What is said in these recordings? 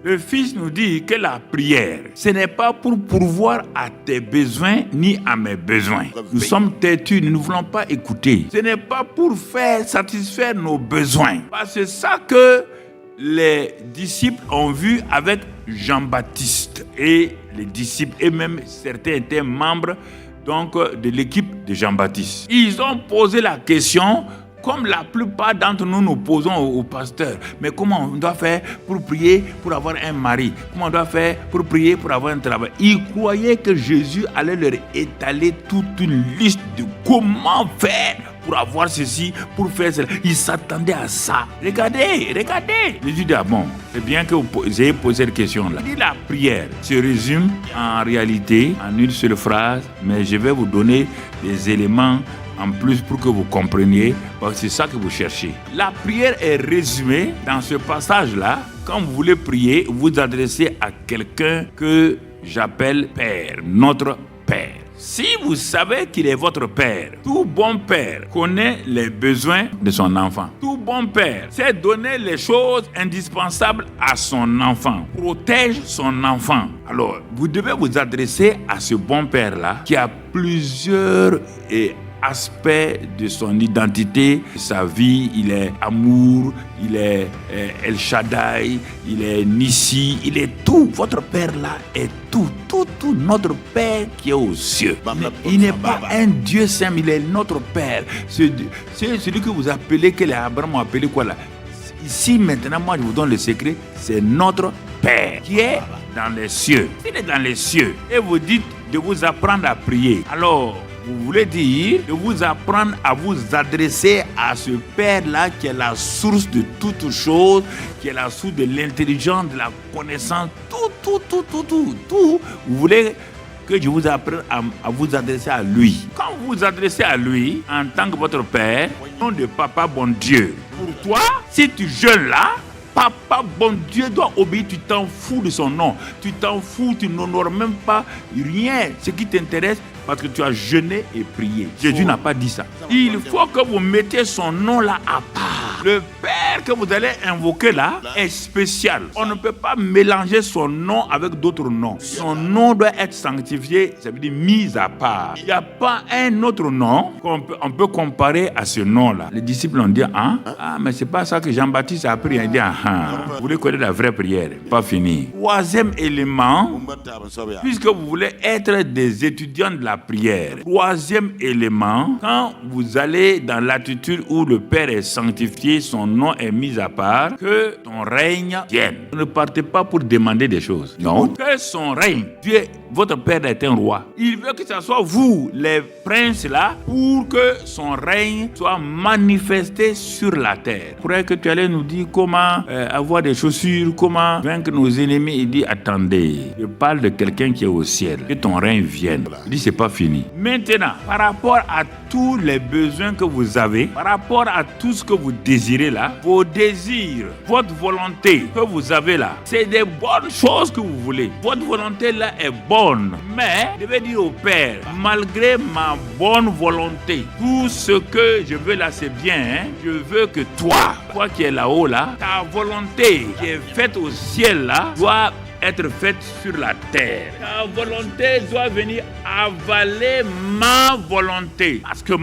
Le Fils nous dit que la prière, ce n'est pas pour pourvoir à tes besoins ni à mes besoins. Nous sommes têtus, nous ne voulons pas écouter. Ce n'est pas pour satisfaire nos besoins. C'est ça que les disciples ont vu avec Jean-Baptiste. Et les disciples, et même certains étaient membres donc, de l'équipe de Jean-Baptiste. Ils ont posé la question, comme la plupart d'entre nous posons au pasteur. Mais comment on doit faire pour prier pour avoir un mari? Comment on doit faire pour prier pour avoir un travail? Ils croyaient que Jésus allait leur étaler toute une liste de comment faire pour avoir ceci, pour faire cela. Ils s'attendaient à ça. Regardez. Jésus dit, bon, c'est bien que vous ayez posé cette question-là. Il dit, la prière se résume en réalité en une seule phrase, mais je vais vous donner des éléments en plus pour que vous compreniez, parce que c'est ça que vous cherchez. La prière est résumée dans ce passage-là. Quand vous voulez prier, vous vous adressez à quelqu'un que j'appelle Père, notre Père. Si vous savez qu'il est votre Père, tout bon Père connaît les besoins de son enfant. Tout bon Père sait donner les choses indispensables à son enfant, protège son enfant. Alors, vous devez vous adresser à ce bon Père-là qui a plusieurs aspect de son identité, de sa vie. Il est amour, il est El Shaddai, il est Nissi, il est tout. Votre Père là est tout. Notre Père qui est aux cieux. Il n'est pas un Dieu saint, il est notre Père. C'est celui que vous appelez, que les Abraham ont appelé quoi là? Ici maintenant, moi je vous donne le secret, c'est notre Père qui est dans les cieux. Il est dans les cieux et vous dites de vous apprendre à prier. Alors, vous voulez dire de vous apprendre à vous adresser à ce Père-là qui est la source de toutes choses, qui est la source de l'intelligence, de la connaissance, tout. Vous voulez que je vous apprenne à vous adresser à lui. Quand vous vous adressez à lui, en tant que votre Père, au nom de Papa bon Dieu, pour toi, si tu jeûnes là, Papa bon Dieu doit obéir, tu t'en fous de son nom. Tu t'en fous, tu n'honores même pas rien. Ce qui t'intéresse, parce que tu as jeûné et prié. Jésus n'a pas dit ça. Il faut que vous mettiez son nom là à part. Le Père que vous allez invoquer là est spécial. On ne peut pas mélanger son nom avec d'autres noms. Son nom doit être sanctifié, ça veut dire mis à part. Il n'y a pas un autre nom qu'on peut comparer à ce nom-là. Les disciples ont dit, mais c'est pas ça que Jean-Baptiste a appris. Il dit, vous voulez connaître la vraie prière. Pas fini. Troisième élément, puisque vous voulez être des étudiants de la prière. Troisième élément, quand vous allez dans l'attitude où le Père est sanctifié, son nom est mis à part, que ton règne vienne. Ne partez pas pour demander des choses. Non. Que son règne. Dieu, votre Père est un roi. Il veut que ce soit vous, les princes là, pour que son règne soit manifesté sur la terre. Je croyais que tu allais nous dire comment avoir des chaussures, comment vaincre nos ennemis. Il dit, attendez, je parle de quelqu'un qui est au ciel. Que ton règne vienne. Il dit, c'est pas fini. Maintenant, par rapport à tous les besoins que vous avez, par rapport à tout ce que vous désirez là, vos désirs, votre volonté que vous avez là, c'est des bonnes choses que vous voulez. Votre volonté là est bonne, mais je vais dire au Père, malgré ma bonne volonté, tout ce que je veux là c'est bien, je veux que toi qui es là-haut là, ta volonté qui est faite au ciel là, doit être faite sur la terre. Ta volonté doit venir avaler ma volonté. Parce que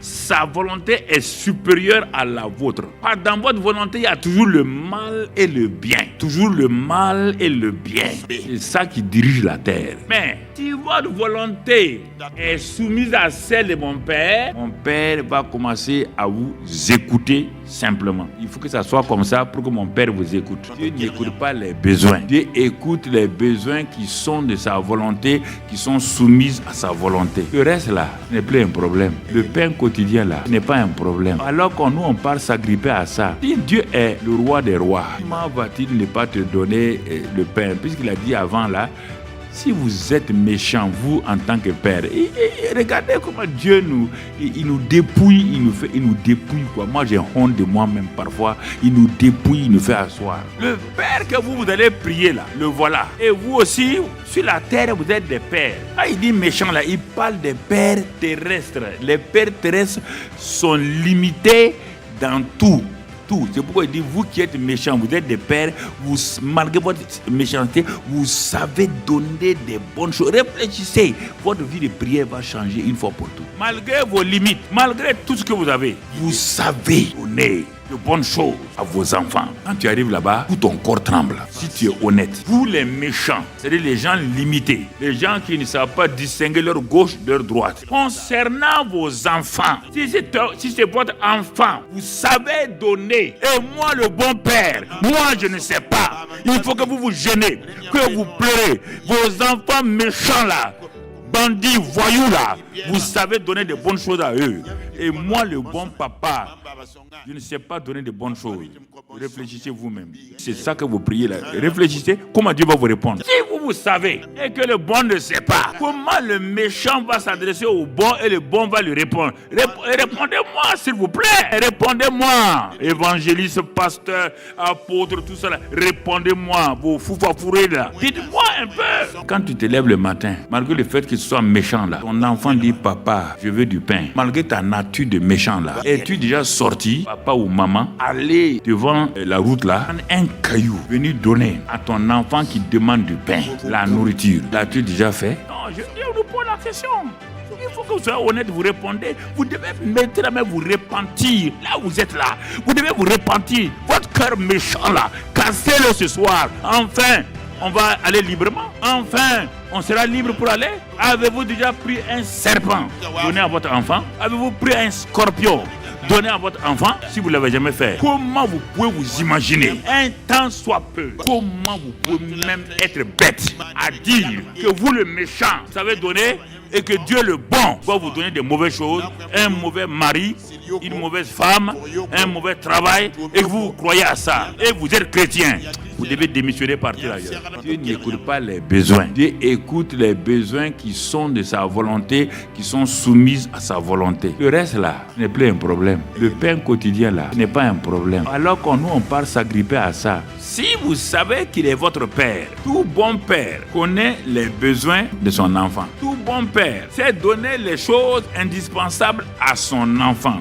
sa volonté est supérieure à la vôtre. Dans votre volonté, il y a toujours le mal et le bien. Toujours le mal et le bien. C'est ça qui dirige la terre. Mais si votre volonté est soumise à celle de mon Père va commencer à vous écouter simplement. Il faut que ça soit comme ça pour que mon Père vous écoute. Dieu n'écoute pas les besoins. Dieu écoute les besoins qui sont de sa volonté, qui sont soumises à sa volonté. Le reste là n'est plus un problème. Le pain quotidien là n'est pas un problème. Alors que nous on part s'agripper à ça. Si Dieu est le roi des rois, comment va-t-il ne pas te donner le pain? Puisqu'il a dit avant là, si vous êtes méchant, vous en tant que père, regardez comment Dieu il nous dépouille, il nous dépouille quoi. Moi j'ai honte de moi-même parfois. Il nous dépouille, il nous fait asseoir. Le Père que vous allez prier là, le voilà. Et vous aussi, sur la terre, vous êtes des pères. Quand il dit méchant là, il parle des pères terrestres. Les pères terrestres sont limités dans tout. partout. C'est pourquoi il dit, vous qui êtes méchants, vous êtes des pères, vous, malgré votre méchanceté, vous savez donner des bonnes choses. Réfléchissez, votre vie de prière va changer une fois pour toutes. Malgré vos limites, malgré tout ce que vous avez, vous savez donner de bonnes choses à vos enfants. Quand tu arrives là-bas, tout ton corps tremble. Si tu es honnête, vous les méchants, c'est-à-dire les gens limités, les gens qui ne savent pas distinguer leur gauche de leur droite. Concernant vos enfants, si c'est votre enfant, vous savez donner. Et moi, le bon père, moi, je ne sais pas. Il faut que vous vous gênez, que vous pleurez. Vos enfants méchants là, bandits, voyous là, vous savez donner de bonnes choses à eux. Et moi, le bon papa, je ne sais pas donner de bonnes choses. Réfléchissez vous-même. C'est ça que vous priez là. Réfléchissez comment Dieu va vous répondre. Si vous savez et que le bon ne sait pas, comment le méchant va s'adresser au bon et le bon va lui répondre. Répondez-moi s'il vous plaît. Répondez-moi. Évangéliste, pasteur, apôtre, tout ça là. Répondez-moi, vos foufafourés là. Dites-moi un peu. Quand tu te lèves le matin, malgré le fait qu'il soit méchant là, ton enfant dit papa, je veux du pain. Malgré ta nature de méchant là, es-tu déjà sorti, papa ou maman, aller devant la route là, prendre un caillou, venir donner à ton enfant qui demande du pain, la nourriture? L'as-tu déjà fait? Non, je vous pose la question. Il faut que vous soyez honnête, vous répondez. Vous devez mettre la main, vous repentir. Là où vous êtes là, vous devez vous repentir. Votre cœur méchant là, cassez-le ce soir. Enfin, on va aller librement. Enfin, on sera libre pour aller. Avez-vous déjà pris un serpent, donné à votre enfant? Avez-vous pris un scorpion, donné à votre enfant? Si vous ne l'avez jamais fait, comment vous pouvez vous imaginer, un temps soit peu, comment vous pouvez même être bête à dire que vous le méchant savez donner et que Dieu le bon va vous donner des mauvaises choses, un mauvais mari, une mauvaise femme, un mauvais travail, et que vous croyez à ça, et vous êtes chrétien? Vous devez démissionner, partir ailleurs. Dieu n'écoute pas les besoins. Dieu écoute les besoins qui sont de sa volonté, qui sont soumises à sa volonté. Le reste là, ce n'est plus un problème. Le pain quotidien là, ce n'est pas un problème. Alors qu'on nous, on part s'agripper à ça. Si vous savez qu'il est votre père, tout bon père connaît les besoins de son enfant. Tout bon père sait donner les choses indispensables à son enfant.